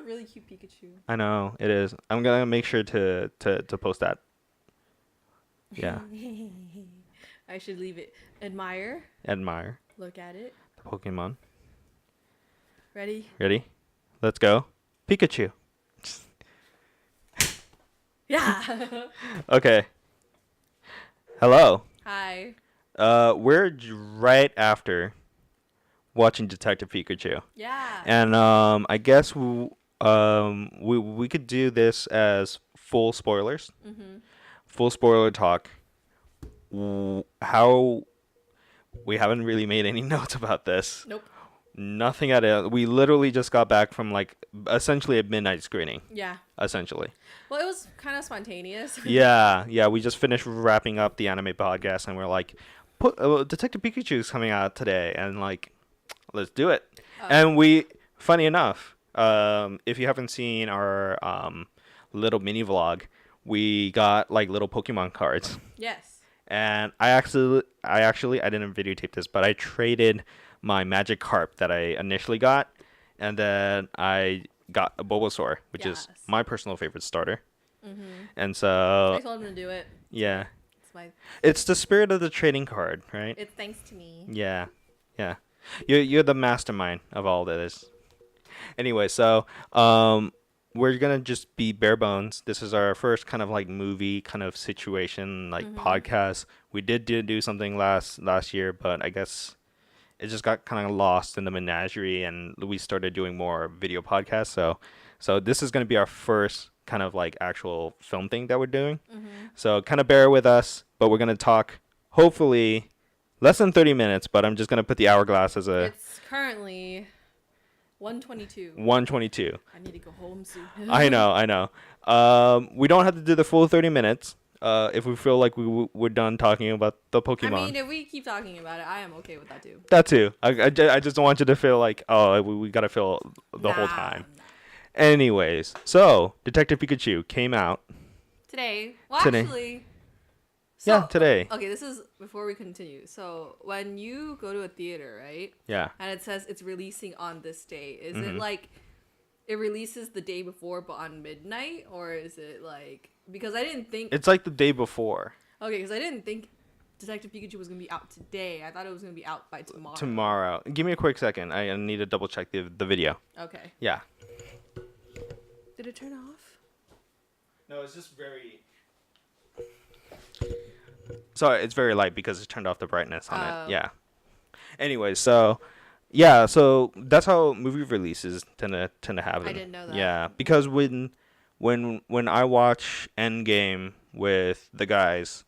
a really cute Pikachu. I know it is. I'm gonna make sure to post that. Yeah. I should leave it. Admire. Admire Look at it. the Pokemon. Ready? Ready? Let's go. Pikachu. Yeah. Okay. Hello. Hi. We're right after watching Detective Pikachu, Yeah. and I guess we could do this as full spoilers, Mm-hmm. full spoiler talk. How we haven't really made any notes about this. Nope. Nothing at all. We literally just got back from like essentially a midnight screening. Yeah. Essentially. Well, it was kind of spontaneous. Yeah. We just finished wrapping up the anime podcast, and we're like, Detective Pikachu is coming out today, and like, let's do it. And we, funny enough, if you haven't seen our little mini vlog, we got like little Pokemon cards. Yes. And I didn't videotape this, but I traded my Magikarp that I initially got, and then I got a Bulbasaur, which is my personal favorite starter. Mm-hmm. And so I told him to do it. yeah, it's the spirit of the trading card, right? It's thanks to me. Yeah. You're the mastermind of all this. Anyway, so we're gonna just be bare bones. This is our first kind of like movie kind of situation, like podcast. We did do something last year, but I guess it just got kind of lost in the menagerie, and we started doing more video podcasts. So this is gonna be our first kind of like actual film thing that we're doing. So kind of bear with us, but we're gonna talk hopefully less than 30 minutes. But I'm just gonna put the hourglass as a. It's currently 1:22. 1:22. I need to go home soon. I know. We don't have to do the full 30 minutes. If we feel like we're done talking about the Pokemon. I mean, if we keep talking about it, I am okay with that too. That too. I just don't want you to feel like, oh, we gotta fill the whole time. Nah. Anyways, so Detective Pikachu came out Today. Well, Today. actually. Yeah, today. Okay, this is before we continue. So when you go to a theater, right? Yeah. And it says it's releasing on this day. Is it like it releases the day before but on midnight, or is it like because I didn't think It's like the day before. Okay, because I didn't think Detective Pikachu was gonna be out today. I thought it was gonna be out by tomorrow. Tomorrow. Give me a quick second. I need to double check the video. Okay. Yeah. Did it turn off? No, it's just very. Sorry, it's very light because it turned off the brightness on it. Yeah. Anyway, so that's how movie releases tend to happen. I didn't know that. Yeah, because when I watch Endgame with the guys,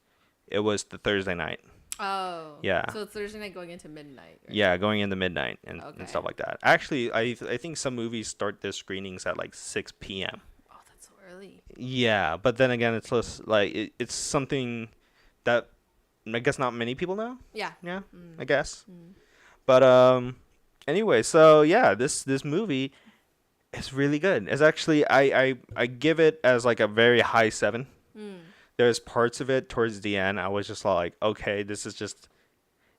it was the Thursday night. Oh. Yeah. So it's Thursday night going into midnight. Right? Yeah, going into midnight and stuff like that. Actually, I think some movies start their screenings at like 6 p.m. Oh, that's so early. Yeah, but then again, it's less, like it's something that I guess not many people know. Yeah. Yeah, I guess. But anyway, so yeah, this movie is really good. It's actually I give it as like a very high 7. There's parts of it towards the end I was just like, okay, this is just.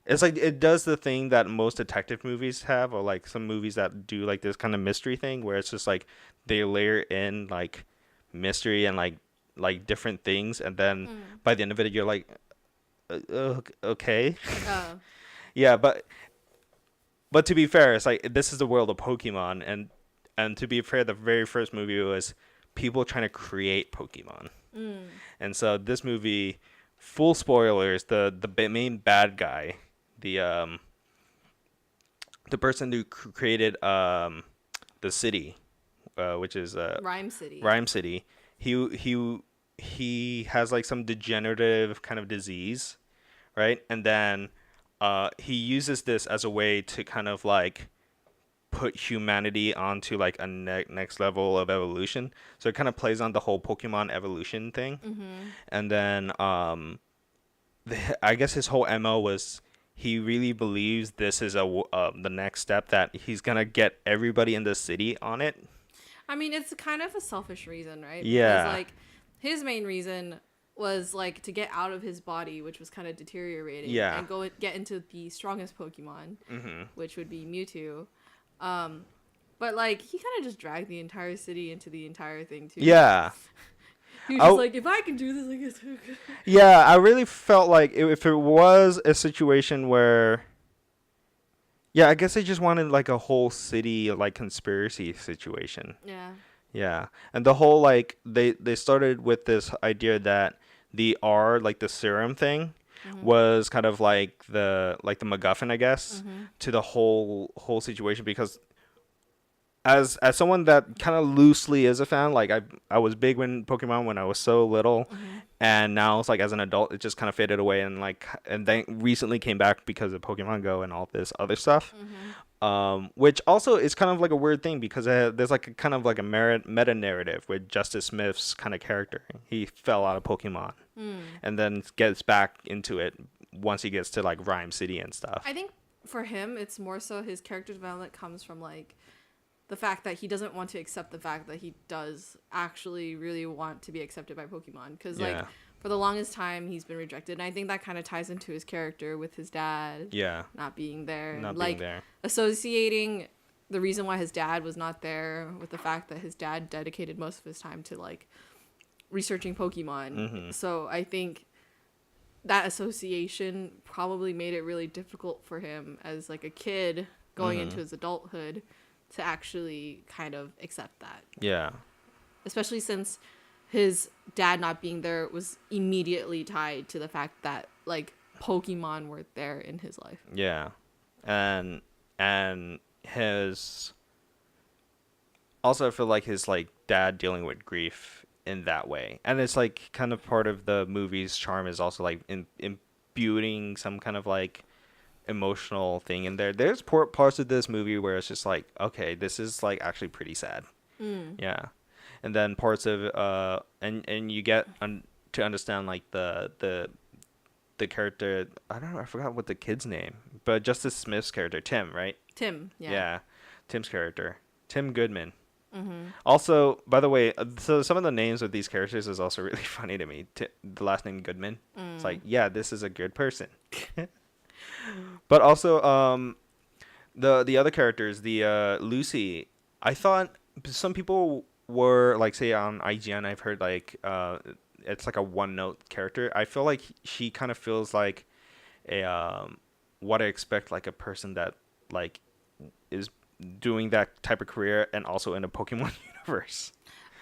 It's like it does the thing that most detective movies have, or like some movies that do like this kind of mystery thing, where it's just like they layer in like mystery and like different things, and then by the end of it, you're like, okay, yeah, but to be fair, it's like this is the world of Pokemon, and to be fair, the very first movie was people trying to create Pokemon, and so this movie, full spoilers, the main bad guy. The person who created the city, which is Rhyme City. Rhyme City. He has like some degenerative kind of disease, right? And then he uses this as a way to kind of like put humanity onto like a next level of evolution. So it kind of plays on the whole Pokemon evolution thing. And then I guess his whole MO was. He really believes this is the next step, that he's gonna get everybody in the city on it. I mean, it's kind of a selfish reason, right? Yeah. Because, like, his main reason was like to get out of his body, which was kind of deteriorating. Yeah. And get into the strongest Pokemon, which would be Mewtwo. But like he kind of just dragged the entire city into the entire thing too. Yeah. He was just like, if I can do this, I guess I can. Yeah, I really felt like if it was a situation where, yeah, I guess they just wanted like a whole city like conspiracy situation. Yeah. Yeah, and the whole like they started with this idea that the R, like the serum thing, was kind of like the MacGuffin, I guess, to the whole situation, because as someone that kind of loosely is a fan, like I was big when Pokemon when I was so little, and now it's like as an adult it just kind of faded away, and then recently came back because of Pokemon Go and all this other stuff. Which also is kind of like a weird thing, because there's like a kind of like a meta narrative with Justice Smith's kind of character. He fell out of Pokemon and then gets back into it once he gets to like Rhyme City and stuff. I think for him, it's more so his character development comes from like the fact that he doesn't want to accept the fact that he does actually really want to be accepted by Pokemon. Because like for the longest time he's been rejected, and I think that kind of ties into his character with his dad not being there, associating the reason why his dad was not there with the fact that his dad dedicated most of his time to like researching Pokemon. So I think that association probably made it really difficult for him as like a kid going into his adulthood to actually kind of accept that. Yeah. Especially since his dad not being there was immediately tied to the fact that like Pokemon were there in his life. Yeah. And his also I feel like his like dad dealing with grief in that way. And it's like kind of part of the movie's charm is also like imbuing some kind of like emotional thing in there. There's parts of this movie where it's just like, okay, this is like actually pretty sad. Yeah. And then parts of and you get to understand like the character, I forgot what the kid's name, but Justice Smith's character, Tim, right? Tim. Yeah, Tim's character, Tim Goodman. Also, by the way, so some of the names of these characters is also really funny to me. The last name Goodman. It's like, yeah, this is a good person. But also, the other characters, the Lucy, I thought some people were like, say on IGN, I've heard like it's like a one-note character. I feel like she kind of feels like a what I expect like a person that like is doing that type of career and also in a Pokemon universe.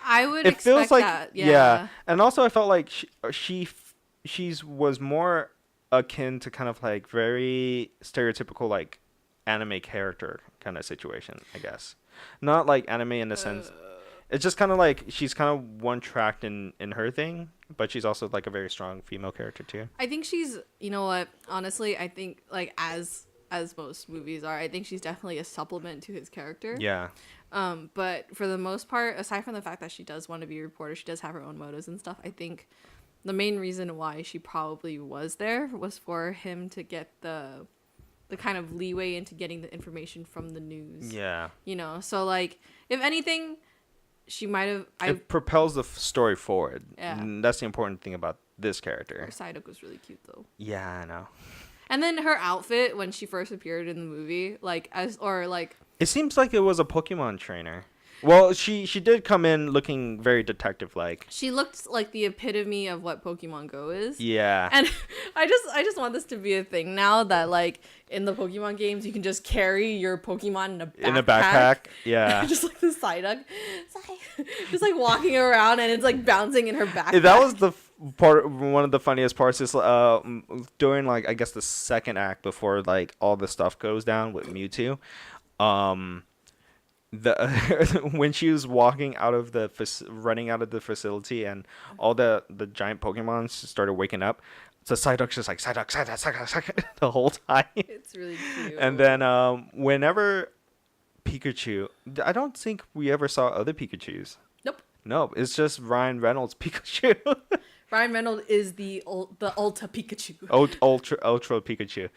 I would expect feels like that. Yeah. And also I felt like she's was more akin to kind of like very stereotypical like anime character kind of situation, I guess. Not like anime in the sense, it's just kind of like she's kind of one tracked in her thing, but she's also like a very strong female character too. I think she's, you know what, honestly, I think like as most movies are, I think she's definitely a supplement to his character. Yeah. But for the most part, aside from the fact that she does want to be a reporter, she does have her own motives and stuff. I think the main reason why she probably was there was for him to get the kind of leeway into getting the information from the news. Yeah. You know, so like if anything, she might have. It propels the story forward. Yeah. And that's the important thing about this character. Her Psyduck was really cute though. Yeah, I know. And then her outfit when she first appeared in the movie, it seems like it was a Pokemon trainer. Well, she did come in looking very detective-like. She looked like the epitome of what Pokemon Go is. Yeah. And I just want this to be a thing now that like in the Pokemon games you can just carry your Pokemon in a backpack. In a backpack, yeah. Just like the Psyduck. It's like just like walking around and it's like bouncing in her backpack. That was the one of the funniest parts is during like I guess the second act before like all the stuff goes down with Mewtwo. When she was walking out of running out of the facility and all the giant Pokemon started waking up, so Psyduck's just like Psyduck the whole time. It's really cute. And then whenever Pikachu, I don't think we ever saw other Pikachus. Nope, it's just Ryan Reynolds Pikachu. Ryan Reynolds is the Ultra Pikachu. Ultra Pikachu.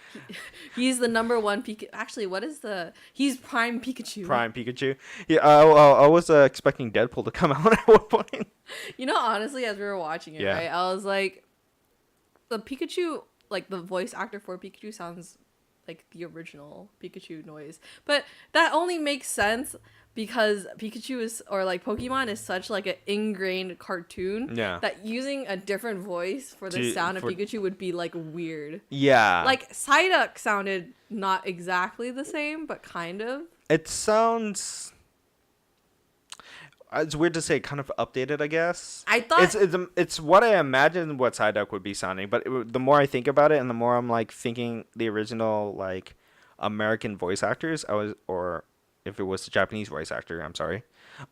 He's the number one Pikachu. Actually, he's Prime Pikachu. Prime Pikachu. Yeah, I was expecting Deadpool to come out at one point. You know, honestly, as we were watching it, right, I was like, the Pikachu, like the voice actor for Pikachu sounds like the original Pikachu noise. But that only makes sense because Pikachu is, or like Pokemon is such like an ingrained cartoon that using a different voice for the sound of Pikachu would be like weird. Yeah. Like Psyduck sounded not exactly the same, but kind of. It sounds... It's weird to say kind of updated, I guess. I thought... It's what I imagined what Psyduck would be sounding, but the more I think about it and the more I'm like thinking the original like American voice actors, or if it was a Japanese voice actor, I'm sorry.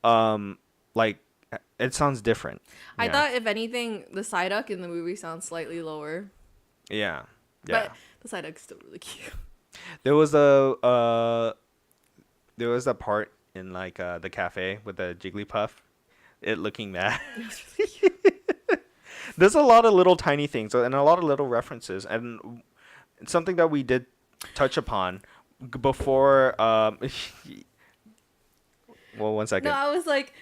Like it sounds different. I thought if anything, the Psyduck in the movie sounds slightly lower. Yeah. But the Psyduck's still really cute. There was a part in like the cafe with the Jigglypuff, it looking mad. There's a lot of little tiny things and a lot of little references, and something that we did touch upon before. Well, 1 second. No, I was like,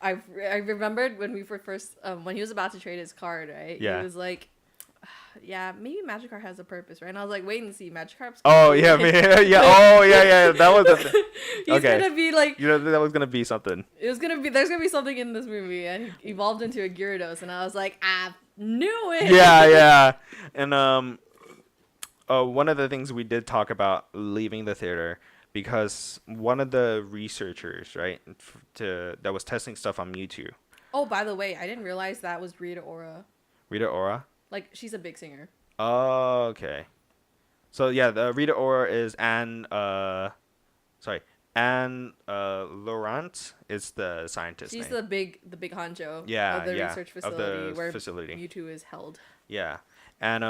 I remembered when we were first when he was about to trade his card, right? Yeah. He was like, yeah, maybe Magikarp has a purpose, right? And I was like, wait and see, Magikarp's oh yeah, yeah, oh yeah, that was a he's gonna be like, that was gonna be something. There's gonna be something in this movie, and he evolved into a Gyarados, and I was like, I knew it. Yeah, and one of the things we did talk about leaving the theater, because one of the researchers, right, that was testing stuff on Mewtwo. Oh, by the way, I didn't realize that was Rita Ora. Rita Ora? Like, she's a big singer. Oh, okay. So yeah, the Rita Ora is Anne Laurent is the scientist. She's name. the big honcho. Yeah, of the research facility of the where facility. Mewtwo is held. Yeah, and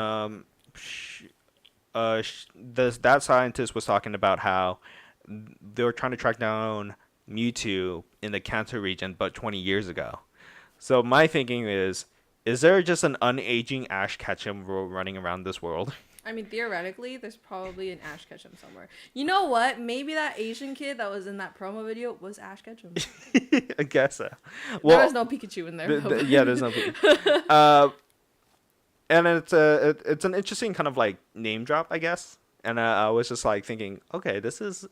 that scientist was talking about how they were trying to track down Mewtwo in the Kanto region, but 20 years ago. So my thinking is there just an unaging Ash Ketchum running around this world? I mean, theoretically, there's probably an Ash Ketchum somewhere. You know what? Maybe that Asian kid that was in that promo video was Ash Ketchum. I guess so. Well, there's no Pikachu in there. Yeah, there's no Pikachu. And it's an interesting kind of like name drop, I guess. And I was just like thinking, okay, is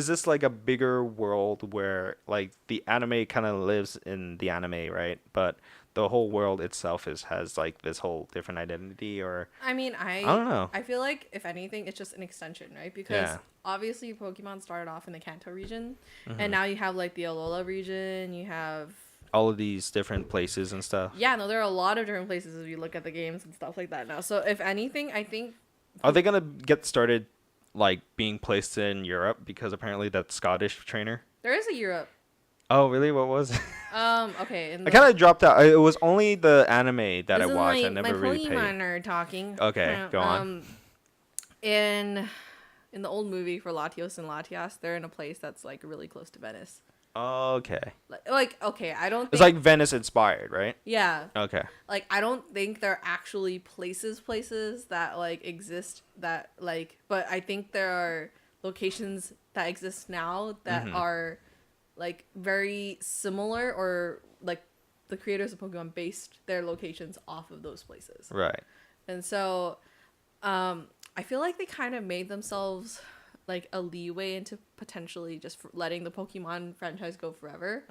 this like a bigger world where like the anime kind of lives in the anime, right? But the whole world itself has like this whole different identity, or I mean, I don't know. I feel like if anything, it's just an extension, right? Because obviously Pokemon started off in the Kanto region, and now you have like the Alola region, you have all of these different places and stuff. Yeah, no, there are a lot of different places if you look at the games and stuff like that now. So if anything, I think are they gonna get started like being placed in Europe, because apparently that Scottish trainer? There is a Europe. Oh, really? What was it? Okay. I kind of dropped out. It was only the anime that I watched. I never really paid. My Pokemon are talking. Okay, go on. In the old movie for Latios and Latias, they're in a place that's like really close to Venice. Okay. Like okay, I don't think... It's like Venice inspired, right? Yeah. Okay. Like, I don't think they're actually places that like exist that like, but I think there are locations that exist now that are like very similar, or like the creators of Pokemon based their locations off of those places. Right. And so I feel like they kind of made themselves like a leeway into potentially just letting the Pokemon franchise go forever,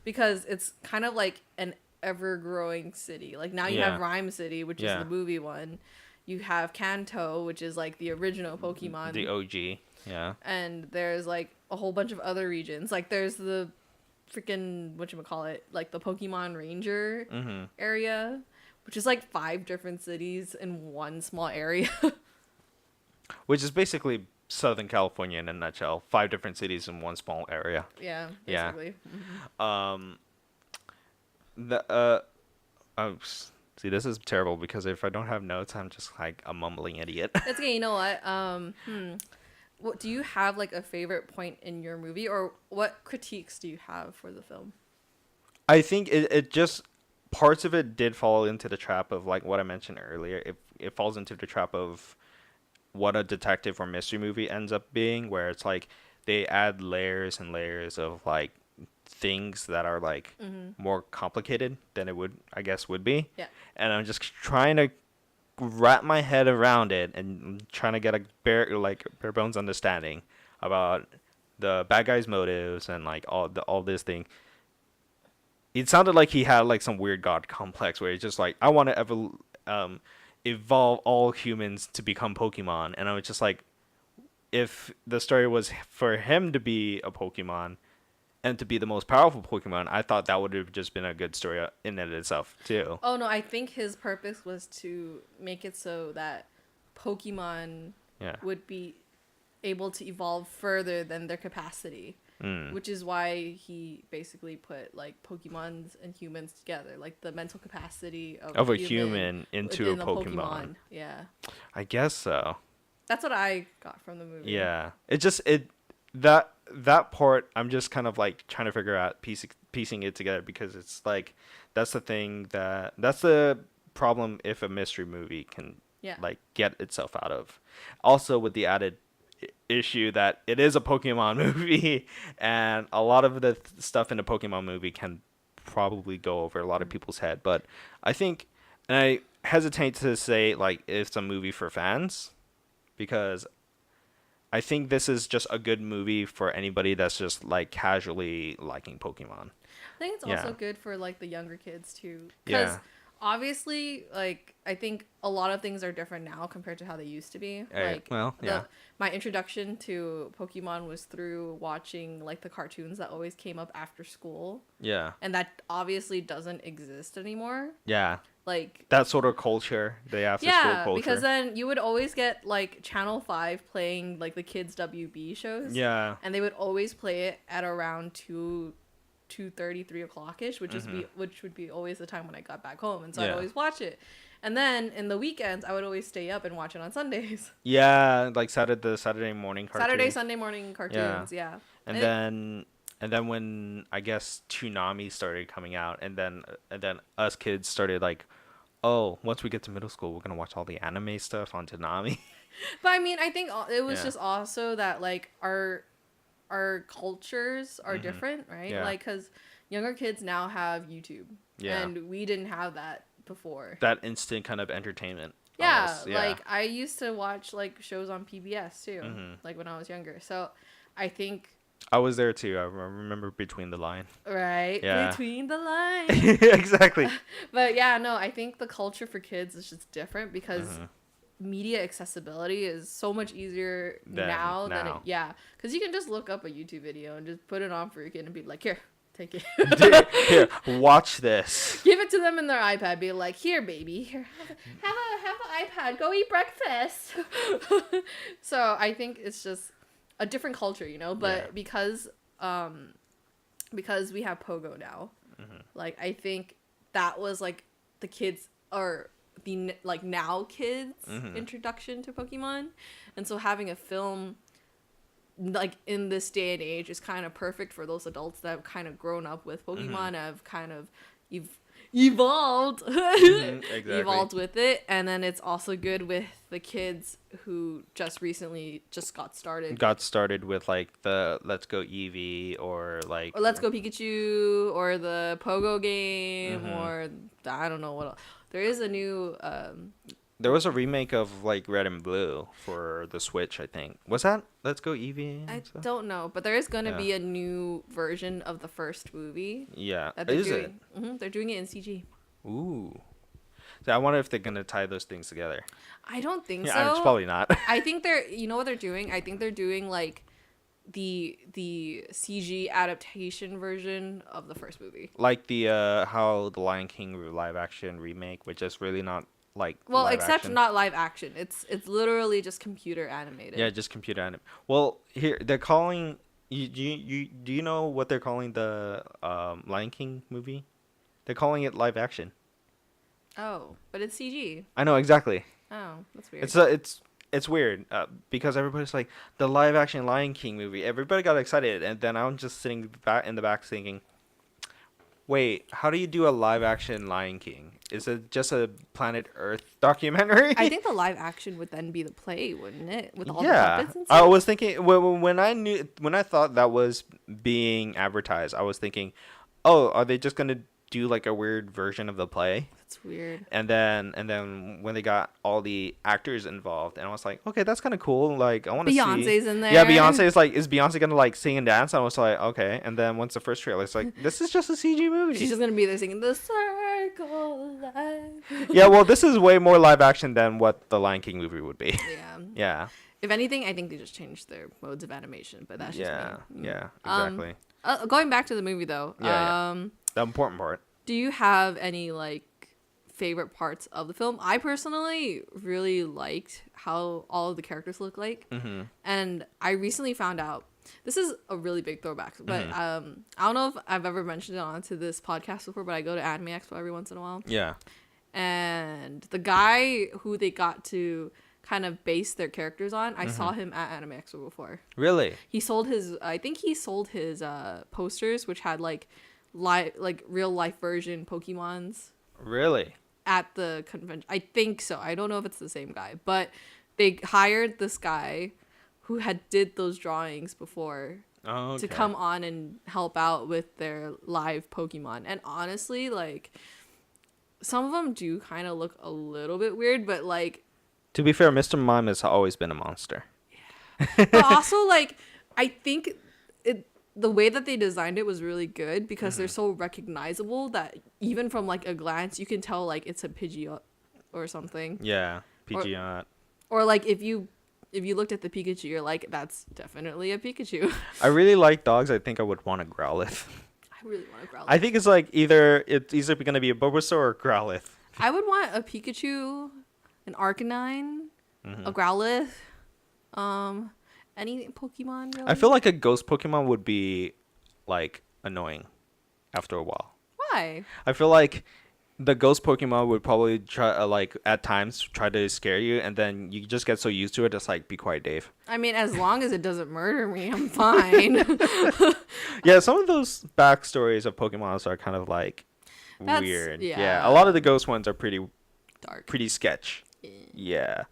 because it's kind of like an ever-growing city. Like now you have Rhyme City, which is the movie one. You have Kanto, which is like the original Pokemon, the OG. Yeah. And there's like a whole bunch of other regions. Like there's the freaking whatchamacallit, like the Pokemon Ranger area, which is like 5 different cities in one small area. Which is basically Southern California in a nutshell. 5 different cities in one small area. Yeah, basically. See, this is terrible, because if I don't have notes, I'm just like a mumbling idiot. That's okay. You know what? What do you have like a favorite point in your movie, or what critiques do you have for the film? I think it just, parts of it did fall into the trap of like what I mentioned earlier. It falls into the trap of what a detective or mystery movie ends up being, where it's like they add layers and layers of like things that are like more complicated than it would be. Yeah. And I'm just trying to wrap my head around it and trying to get a bare bones understanding about the bad guy's motives and like all this thing. It sounded like he had like some weird god complex where he's just like, I want to evolve all humans to become Pokemon, and I was just like, if the story was for him to be a Pokemon and to be the most powerful Pokemon, I thought that would have just been a good story in and of itself too. Oh no, I think his purpose was to make it so that Pokemon would be able to evolve further than their capacity. Which is why he basically put like Pokemons and humans together, like the mental capacity of a human into a Pokemon. Yeah, I guess so. That's what I got from the movie. Yeah, that part I'm just kind of like trying to figure out piecing it together, because it's like that's the problem if a mystery movie can like get itself out of. Also with the added issue that it is a Pokemon movie, and a lot of the stuff in a Pokemon movie can probably go over a lot of people's head. But I think, and I hesitate to say like it's a movie for fans, because I think this is just a good movie for anybody that's just like casually liking Pokemon. I think it's also good for like the younger kids too, because obviously, like, I think a lot of things are different now compared to how they used to be. Like, my introduction to Pokemon was through watching, like, the cartoons that always came up after school. Yeah. And that obviously doesn't exist anymore. Yeah. Like... that sort of culture, the after-school culture. Yeah, because then you would always get, like, Channel 5 playing, like, the kids' WB shows. Yeah. And they would always play it at around 2:30, 3 o'clock-ish, which would be always the time when I got back home, and so I'd always watch it. And then in the weekends I would always stay up and watch it on Sundays. Yeah, like Saturday morning cartoons. Sunday morning cartoons, yeah. And then when I guess Toonami started coming out, and then us kids started like, oh, once we get to middle school, we're gonna watch all the anime stuff on Toonami. But I mean, I think it was just also that like our cultures are different, right? Yeah. Like, because younger kids now have YouTube. Yeah. And we didn't have that before. That instant kind of entertainment. Yeah. Almost. Yeah. Like, I used to watch, like, shows on PBS, too. Like, when I was younger. So, I think... I was there, too. I remember Between the Line. Right. Yeah. Between the Line. Exactly. But, yeah, no, I think the culture for kids is just different because... media accessibility is so much easier now than because you can just look up a YouTube video and just put it on for your kid and be like, here, take it. Here, watch this. Give it to them in their iPad. Be like, here, baby, here, have an iPad. Go eat breakfast. So I think it's just a different culture, you know. But because we have Pogo now, like I think that was like the kids are. The like now kids introduction to Pokemon, and so having a film like in this day and age is kind of perfect for those adults that have kind of grown up with Pokemon, have kind of evolved evolved with it, and then it's also good with the kids who just recently got started with like the Let's Go Eevee or Let's Go Pikachu or the Pogo game or I don't know what else. There is a new there was a remake of like Red and Blue for the Switch, I think. Was that Let's Go Eevee? I don't know, but there is going to be a new version of the first movie. Yeah. Is it? They're doing it in CG. Ooh. So I wonder if they're going to tie those things together. I don't think so. It's probably not. I think you know what they're doing? I think they're doing like the CG adaptation version of the first movie. Like the how the Lion King live action remake, which is really not like not live action. It's literally just computer animated. Yeah, just computer animated. Well, here they're calling you do you know what they're calling the Lion King movie? They're calling it live action. Oh, but it's CG. I know exactly. Oh, that's weird. It's weird because everybody's like the live action Lion King movie. Everybody got excited, and then I'm just sitting back in the back thinking, wait, how do you do a live action Lion King? Is it just a Planet Earth documentary? I think the live action would then be the play, wouldn't it? With all the puppets and stuff? I was thinking when I thought that was being advertised, I was thinking, oh, are they just gonna do like a weird version of the play. That's weird. And then when they got all the actors involved, and I was like, okay, that's kind of cool. Like, I want to see. Beyonce's in there. Yeah, Beyonce is like, is Beyonce gonna like sing and dance? I was like, okay. And then once the first trailer, it's like, this is just a CG movie. She's just gonna be there singing the circle of life. Yeah, well, this is way more live action than what the Lion King movie would be. Yeah. Yeah. If anything, I think they just changed their modes of animation, but that's just me. Yeah, exactly. Going back to the movie though. The important part. Do you have any like favorite parts of the film? I personally really liked how all of the characters look like. Mm-hmm. And I recently found out, this is a really big throwback, but I don't know if I've ever mentioned it onto this podcast before, but I go to Anime Expo every once in a while. Yeah. And the guy who they got to kind of base their characters on, I saw him at Anime Expo before. Really? He sold his, I think he sold his posters, which had like real life version Pokemons. Really? At the convention. I think so. I don't know if it's the same guy, but they hired this guy who had did those drawings before to come on and help out with their live Pokemon. And honestly, like, some of them do kind of look a little bit weird, but like, to be fair, Mr. Mime has always been a monster. Yeah. But also, like, I think the way that they designed it was really good because they're so recognizable that even from like a glance you can tell like it's a Pidgeot or something. Yeah, Pidgeot. Or like if you looked at the Pikachu, you're like, that's definitely a Pikachu. I really like dogs. I think I would want a Growlithe. I really want a Growlithe. I think it's like either gonna be a Bulbasaur or a Growlithe. I would want a Pikachu, an Arcanine, a Growlithe, any Pokemon really. I feel like a ghost Pokemon would be like annoying after a while. Why? I feel like the ghost Pokemon would probably try like at times try to scare you, and then you just get so used to it. It's like, be quiet, Dave. I mean, as long as it doesn't murder me, I'm fine. Yeah, some of those backstories of Pokemon are kind of like weird. Yeah, a lot of the ghost ones are pretty dark, pretty sketch. Yeah.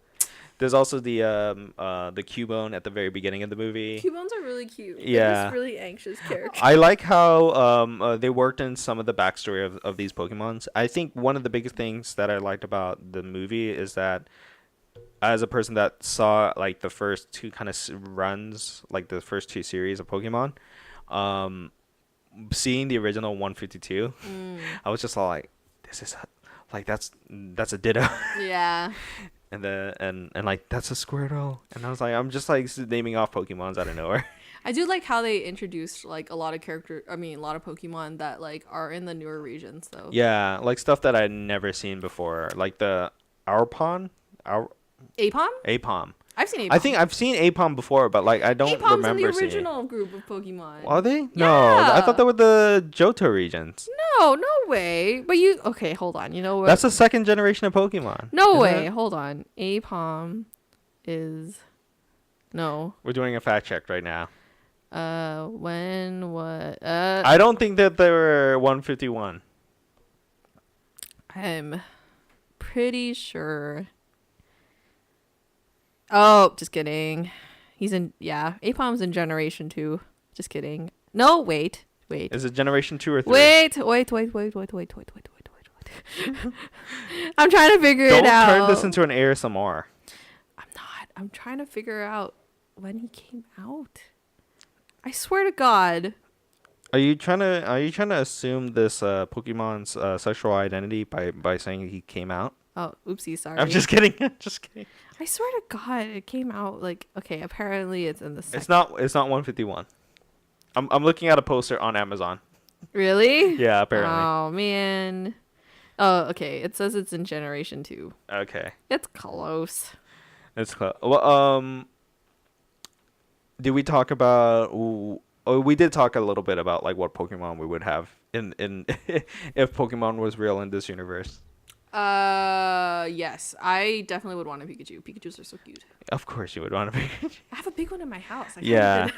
There's also the Cubone at the very beginning of the movie. Cubones are really cute. Yeah. They're just really anxious characters. I like how they worked in some of the backstory of these Pokemons. I think one of the biggest things that I liked about the movie is that as a person that saw like the first two kind of runs, like the first two series of Pokemon, seeing the original 152, I was just all like, this is that's a Ditto. Yeah. And like, that's a Squirtle. And I was like, I'm just like naming off Pokemons out of nowhere. I do like how they introduced like a lot of a lot of Pokemon that like are in the newer regions though. Yeah, like stuff that I'd never seen before, like the Apom. I've seen Apom. I think I've seen Apom before, but like I don't remember seeing. Apom's in the original group of Pokemon. Are they? Yeah. No, I thought they were the Johto regions. No way. But okay, hold on. You know what? That's the second generation of Pokemon. No way. Hold on. Apom is no. We're doing a fact check right now. When what? I don't think that they were 151. I'm pretty sure. Oh, just kidding. Apom's in Generation 2. Just kidding. No, wait. Is it Generation 2 or 3? Wait. I'm trying to figure it out. Don't turn this into an ASMR. I'm not. I'm trying to figure out when he came out. I swear to God. Are you trying to assume this Pokemon's sexual identity by saying he came out? Oh, oopsie, sorry. I'm just kidding. I swear to God, it came out like, okay, apparently it's in the second. It's not 151. I'm looking at a poster on Amazon. Really? Yeah, apparently. Oh man. Oh, okay. It says it's in Generation 2. Okay. It's close. It's close. Well, did we talk about? Oh, we did talk a little bit about like what Pokemon we would have in if Pokemon was real in this universe. Yes, I definitely would want a Pikachu. Pikachus are so cute. Of course, you would want a Pikachu. I have a big one in my house. Yeah.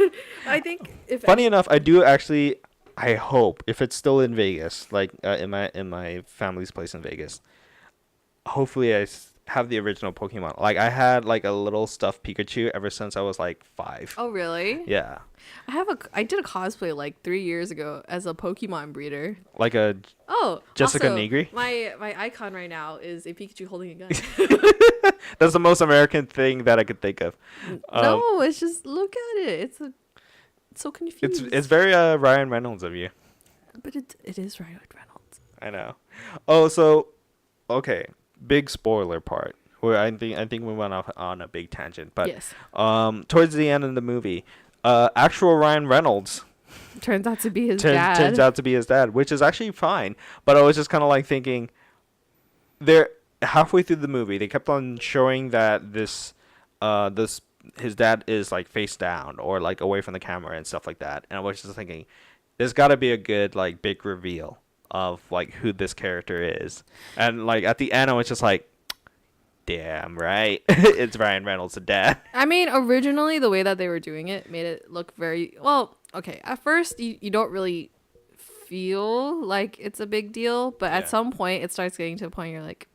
I think Funny enough, I do actually. I hope if it's still in Vegas, like in my family's place in Vegas. Hopefully, have the original Pokemon. Like I had like a little stuffed Pikachu ever since I was like 5. Oh really? Yeah. I did a cosplay like 3 years ago as a Pokemon breeder. Like a Jessica Negri. My icon right now is a Pikachu holding a gun. That's the most American thing that I could think of. No, it's just look at it. It's so confusing. It's very Ryan Reynolds of you. But it is Ryan Reynolds. I know. Oh, so okay, big spoiler part. Where I think we went off on a big tangent, but yes. Towards the end of the movie, actual Ryan Reynolds turns out to be his dad. Turns out to be his dad, which is actually fine. But I was just kind of like thinking, they're halfway through the movie, they kept on showing that this his dad is like face down or like away from the camera and stuff like that, and I was just thinking, there's got to be a good like big reveal of like who this character is, and like at the end I was just like, damn right, it's Ryan Reynolds, the dad. I mean, originally the way that they were doing it made it look very well. Okay, at first you don't really feel like it's a big deal, but at some point it starts getting to a point you're like,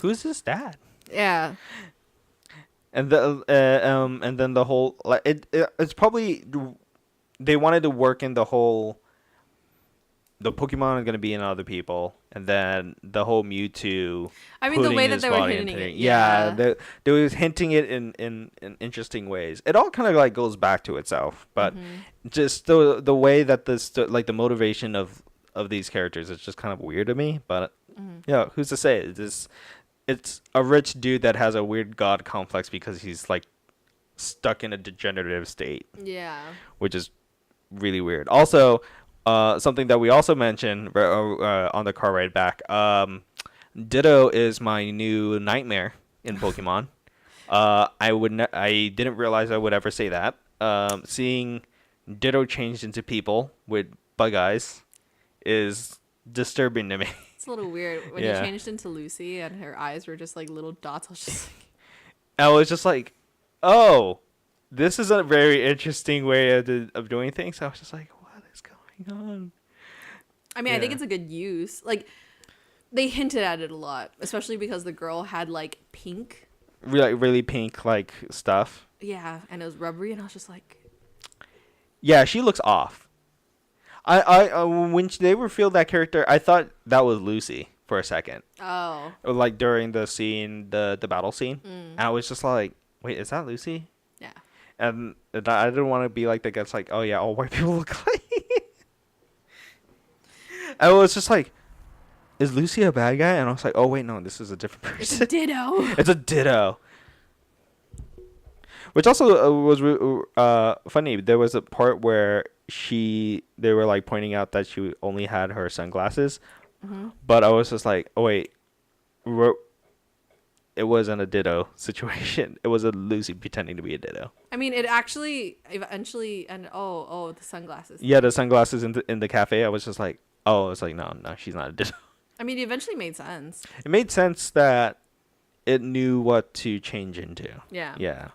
who's this dad? Yeah. And then the whole like it's probably they wanted to work in the whole. The Pokemon are going to be in other people, and then the whole Mewtwo. I mean, the way that they were hinting it. Yeah, they was hinting it in interesting ways. It all kind of like goes back to itself, but just the way that like the motivation of these characters is just kind of weird to me. But yeah, who's to say? It's a rich dude that has a weird god complex because he's like stuck in a degenerative state. Yeah, which is really weird. Also. Something that we also mentioned on the car ride back. Ditto is my new nightmare in Pokemon. I didn't realize I would ever say that. Seeing Ditto changed into people with bug eyes is disturbing to me. It's a little weird when you changed into Lucy and her eyes were just like little dots. I was just like, oh, this is a very interesting way of doing things. I was just like, on. I mean, I think it's a good use. Like, they hinted at it a lot, especially because the girl had like pink, really pink like stuff. Yeah, and it was rubbery, and I was just like, yeah, she looks off. I when they revealed that character, I thought that was Lucy for a second. Oh. Like during the scene, the battle scene, and I was just like, wait, is that Lucy? Yeah. And I didn't want to be like the guy's like, oh yeah, all white people look like. I was just like, is Lucy a bad guy? And I was like, oh, wait, no, this is a different person. It's a Ditto. It's a Ditto. Which also was funny. There was a part where they were like pointing out that she only had her sunglasses. But I was just like, oh, wait. It wasn't a Ditto situation. It was a Lucy pretending to be a Ditto. I mean, it actually eventually, and the sunglasses. Yeah, the sunglasses in the cafe. I was just like, oh, it's like, no, she's not a Ditto. I mean, it eventually made sense. It made sense that it knew what to change into. Yeah. Yeah.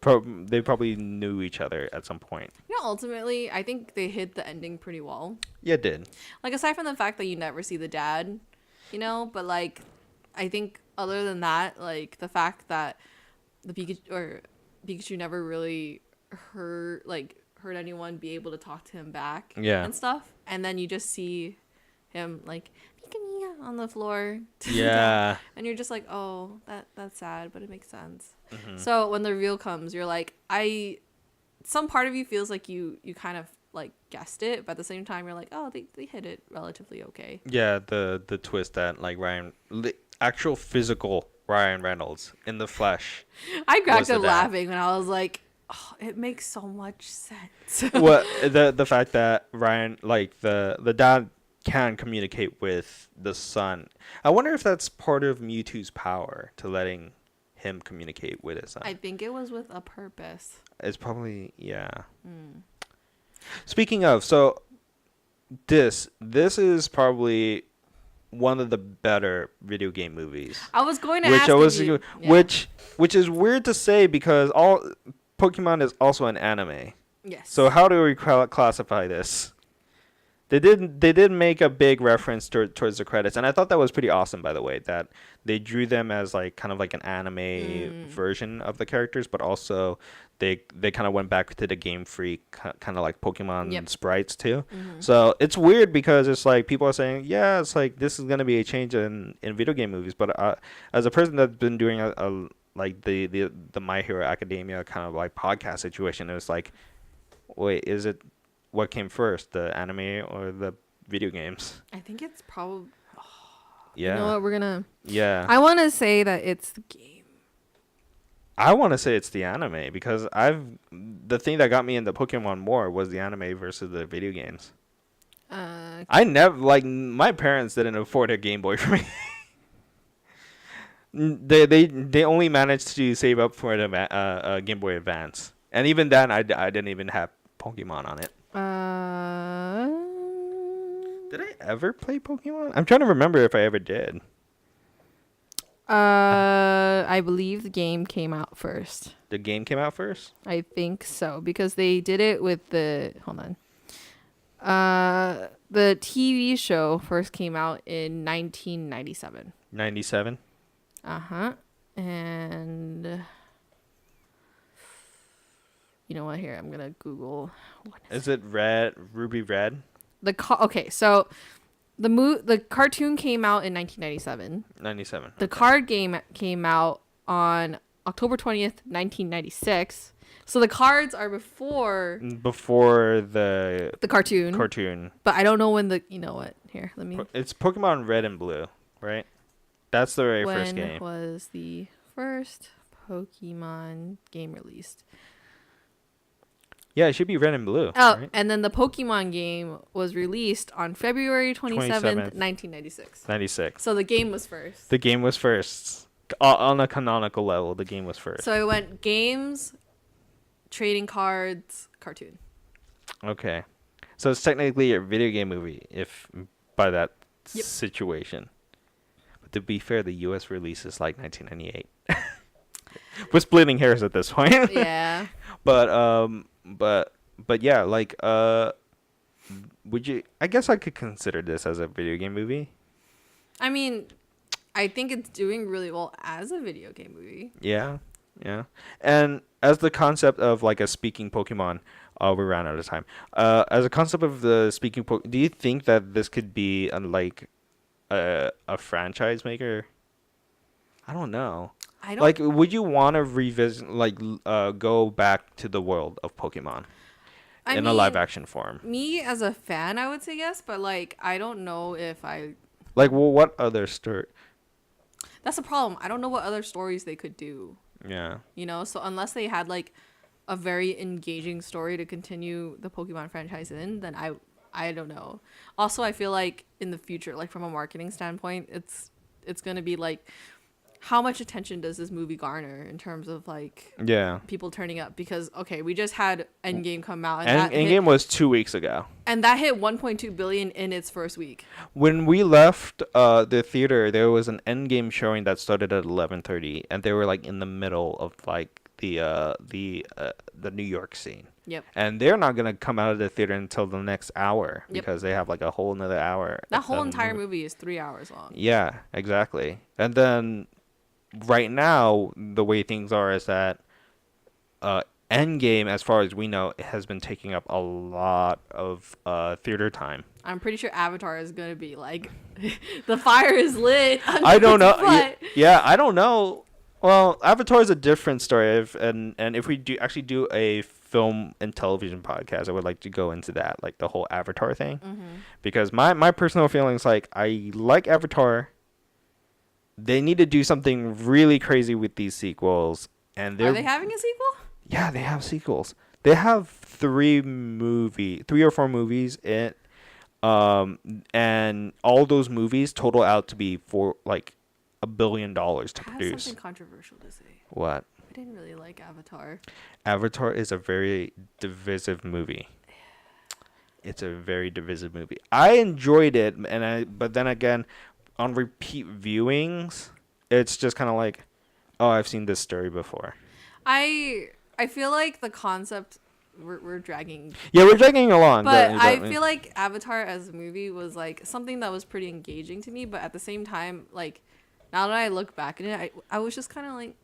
They probably knew each other at some point. You know, ultimately, I think they hit the ending pretty well. Yeah, it did. Like, aside from the fact that you never see the dad, you know, but, like, I think other than that, like, the fact that the Pikachu never really heard anyone be able to talk to him back and stuff. And then you just see him like on the floor. Yeah. And you're just like, oh, that's sad, but it makes sense. So when the reveal comes, you're like, some part of you feels like you kind of like guessed it, but at the same time you're like, oh, they hit it relatively okay. Yeah, the twist that like actual physical Ryan Reynolds in the flesh. I cracked up laughing when I was like, oh, it makes so much sense. What the fact that Ryan, like the dad, can communicate with the son. I wonder if that's part of Mewtwo's power to letting him communicate with his son. I think it was with a purpose. It's probably Speaking of, so this is probably one of the better video game movies. I was going to ask you. Which is weird to say because all Pokemon is also an anime. Yes. So how do we classify this? They did make a big reference towards the credits, and I thought that was pretty awesome, by the way, that they drew them as like kind of like an anime version of the characters, but also they kind of went back to the Game Freak kind of like Pokemon sprites too. So it's weird because it's like people are saying, yeah, it's like this is gonna be a change in video game movies, but as a person that's been doing a like the My Hero Academia kind of like podcast situation, it was like, wait, is it? What came first, the anime or the video games? I think it's probably. Yeah. You know what? We're gonna. Yeah. I want to say that it's the game. I want to say it's the anime because the thing that got me into Pokemon more was the anime versus the video games. I never my parents didn't afford a Game Boy for me. They only managed to save up for the Game Boy Advance, and even then I didn't even have Pokemon on it. Did I ever play Pokemon? I'm trying to remember if I ever did. I believe the game came out first. The game came out first? I think so, because they did it with the hold on. The TV show first came out in 1997. 97? Uh-huh. And you know what? Here, I'm gonna Google. What is it Red, Ruby Red? Okay, so the cartoon came out in 1997. 97. The card game came out on October 20th, 1996. So the cards are before the cartoon. Cartoon. But I don't know when you know what? Here, let me. It's Pokemon Red and Blue, right? That's the very first game. When was the first Pokemon game released? Yeah, it should be Red and Blue. Oh, right? And then the Pokemon game was released on February 27th, 1996. 96. So the game was first. The game was first. On a canonical level, the game was first. So it went games, trading cards, cartoon. Okay. So it's technically a video game movie, if by that situation. But to be fair, the U.S. release is like 1998. We're splitting hairs at this point. Yeah. But yeah, like would you? I guess I could consider this as a video game movie. I mean, I think it's doing really well as a video game movie. Yeah, yeah. And as the concept of like a speaking Pokemon, we ran out of time. As a concept of the speaking Pokemon, do you think that this could be a franchise maker? I don't know. Like, would you want to revisit, like, go back to the world of Pokemon in a live action form? Me as a fan, I would say yes, but like, I don't know if I. Like, well, what other story? That's the problem. I don't know what other stories they could do. Yeah. You know, so unless they had like a very engaging story to continue the Pokemon franchise in, then I don't know. Also, I feel like in the future, like from a marketing standpoint, it's gonna be like, how much attention does this movie garner in terms of like people turning up? Because okay, we just had Endgame come out, and Endgame was 2 weeks ago, and that hit 1.2 billion in its first week. When we left the theater, there was an Endgame showing that started at 11:30, and they were like in the middle of like the New York scene. Yep. And they're not gonna come out of the theater until the next hour because they have like a whole another hour. That whole entire movie is 3 hours long. Yeah, exactly. And then right now, the way things are is that Endgame, as far as we know, has been taking up a lot of theater time. I'm pretty sure Avatar is going to be like, the fire is lit. I don't know. Yeah, I don't know. Well, Avatar is a different story. And if we do a film and television podcast, I would like to go into that, like the whole Avatar thing. Mm-hmm. Because my personal feelings, like, I like Avatar. They need to do something really crazy with these sequels. And are they having a sequel? Yeah, they have sequels. They have 3 or 4 movies in, and all those movies total out to be for like $1 billion to produce. I have something controversial to say. What? I didn't really like Avatar. Avatar is a very divisive movie. It's a very divisive movie. I enjoyed it, but then again, on repeat viewings, it's just kind of like, oh, I've seen this story before. I feel like the concept we're dragging. Yeah, we're dragging along. But I feel like Avatar as a movie was like something that was pretty engaging to me. But at the same time, like now that I look back at it, I was just kind of like.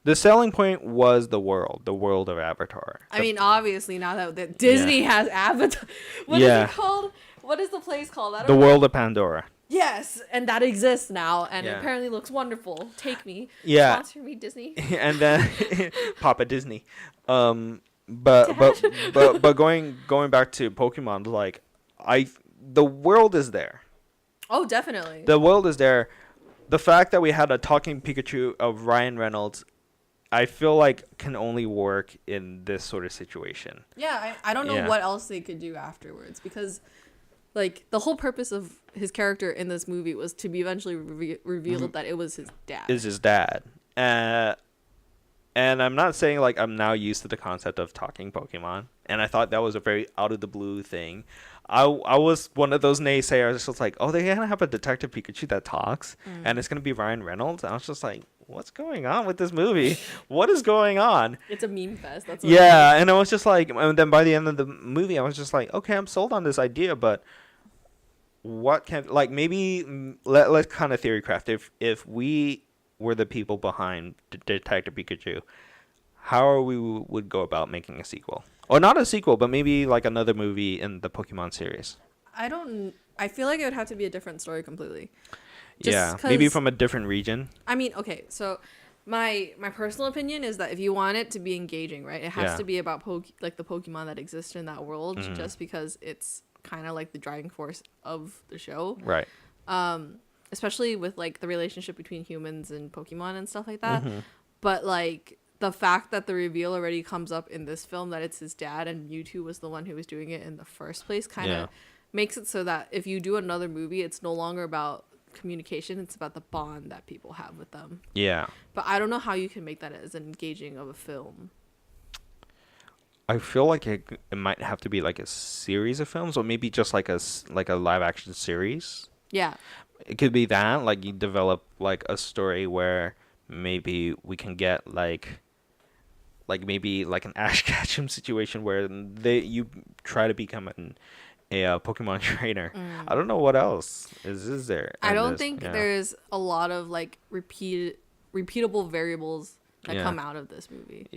The selling point was the world of Avatar. I mean, obviously now that Disney has Avatar, what is it called? What is the place called? I don't know. World of Pandora. Yes, and that exists now, and it apparently looks wonderful. Take me, sponsor me, Disney. And then Papa Disney. But going back to Pokemon, like the world is there. Oh, definitely. The world is there. The fact that we had a talking Pikachu of Ryan Reynolds, I feel like can only work in this sort of situation. Yeah, I don't know what else they could do afterwards, because like the whole purpose of his character in this movie was to be eventually revealed that it was his dad. Is his dad. And I'm not saying like I'm now used to the concept of talking Pokemon, and I thought that was a very out of the blue thing. I was one of those naysayers. Just like, oh, they're gonna have a Detective Pikachu that talks, and it's gonna be Ryan Reynolds. And I was just like, what's going on with this movie? What is going on? It's a meme fest. That's what and I was just like, and then by the end of the movie, I was just like, okay, I'm sold on this idea, but what can, like, maybe let's kind of theory craft. If we were the people behind Detective Pikachu, how we would go about making a sequel, or not a sequel, but maybe like another movie in the Pokemon series. I feel like it would have to be a different story completely. Maybe from a different region. I mean, okay, so my personal opinion is that if you want it to be engaging, right, it has to be about like the Pokemon that exist in that world, just because it's kind of like the driving force of the show, right? Especially with like the relationship between humans and Pokemon and stuff like that. But like the fact that the reveal already comes up in this film that it's his dad and Mewtwo was the one who was doing it in the first place kind of makes it so that if you do another movie, it's no longer about communication, it's about the bond that people have with them. But I don't know how you can make that as engaging of a film. I feel like it might have to be like a series of films, or maybe just like a live action series. It could be that, like, you develop like a story where maybe we can get like maybe like an Ash Ketchum situation where you try to become a Pokemon trainer. I don't know what else is there. I don't think there's a lot of like repeatable variables that come out of this movie.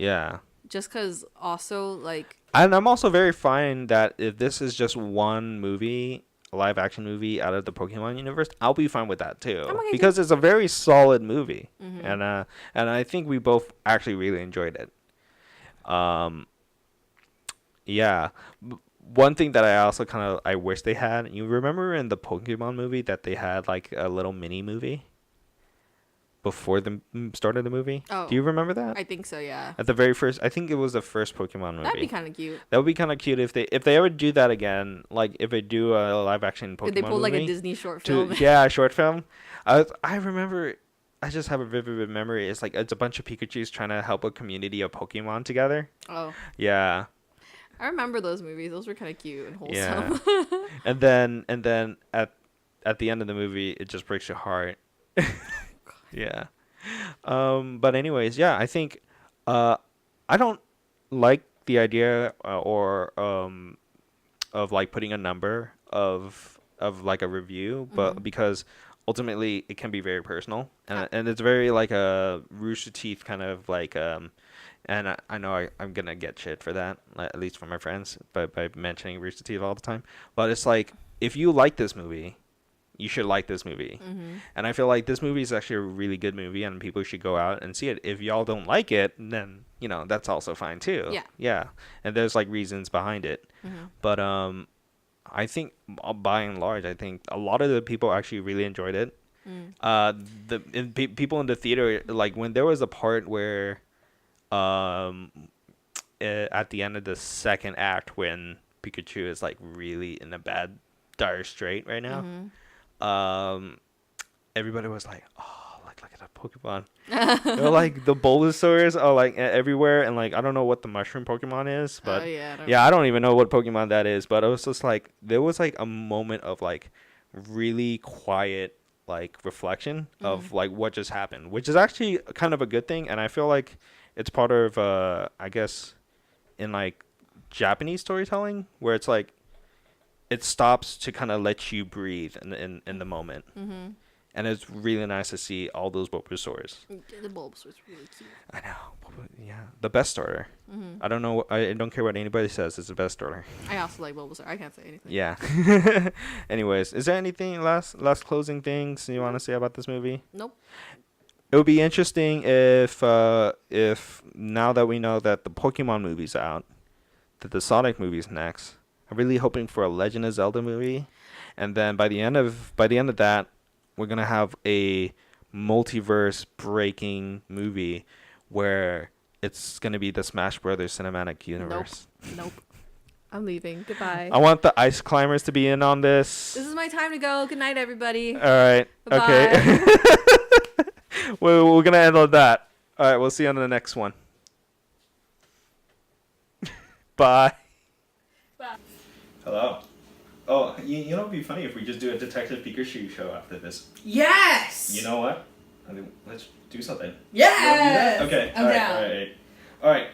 Just because also like, and I'm also very fine that if this is just one movie, a live action movie out of the Pokemon universe, I'll be fine with that too, because it's a very solid movie, and I think we both actually really enjoyed it. One thing that I also I wish they had, you remember in the Pokemon movie that they had like a little mini movie before the start of the movie? Oh, do you remember that? I think so, yeah. At the very first, I think it was the first Pokemon movie. That'd be kind of cute. That would be kind of cute if they ever do that again. Like if they do a live action Pokemon movie. If they pull like a Disney short film. A short film. I remember. I just have a vivid memory. It's like it's a bunch of Pikachus trying to help a community of Pokemon together. Oh. Yeah. I remember those movies. Those were kind of cute and wholesome. Yeah. and then at the end of the movie, it just breaks your heart. Yeah. But anyways, yeah, I think I don't like the idea of like putting a number of like a review, but because ultimately it can be very personal, and it's very like a Rooster Teeth kind of like and I know I'm gonna get shit for that, at least from my friends, by mentioning Rooster Teeth all the time. But it's like, if you like this movie, you should like this movie. And I feel like this movie is actually a really good movie, and people should go out and see it. If y'all don't like it, then that's also fine too. Yeah. And there's like reasons behind it. But I think by and large, I think a lot of the people actually really enjoyed it. People in the theater, like when there was a part where at the end of the second act, when Pikachu is like really in a bad dire strait right now, everybody was like, oh, look at that Pokemon. They're like the Bulbasaurs are like everywhere, and like I don't know what the mushroom Pokemon is, but I don't even know what Pokemon that is. But it was just like there was like a moment of like really quiet like reflection of like what just happened, which is actually kind of a good thing. And I feel like it's part of I guess in like Japanese storytelling where it's like it stops to kind of let you breathe in the moment. Mm-hmm. And it's really nice to see all those Bulbasaurs. The Bulbasaur's really cute. I know. Yeah. The best starter. Mm-hmm. I don't know. I don't care what anybody says. It's the best starter. I also like Bulbasaur. I can't say anything. Yeah. Anyways, is there anything last closing things you want to say about this movie? Nope. It would be interesting if now that we know that the Pokemon movie's out, that the Sonic movie's next. I'm really hoping for a Legend of Zelda movie, and then by the end of that, we're gonna have a multiverse breaking movie where it's gonna be the Smash Brothers cinematic universe. Nope. I'm leaving. Goodbye. I want the Ice Climbers to be in on this. This is my time to go. Good night, everybody. All right. Bye-bye. Okay. we're gonna end on that. All right. We'll see you on the next one. Bye. Bye. Hello. Oh, you know, it'd be funny if we just do a Detective Pikachu show after this. Yes! You know what? I mean, let's do something. Yes! Okay. I'm down. All right.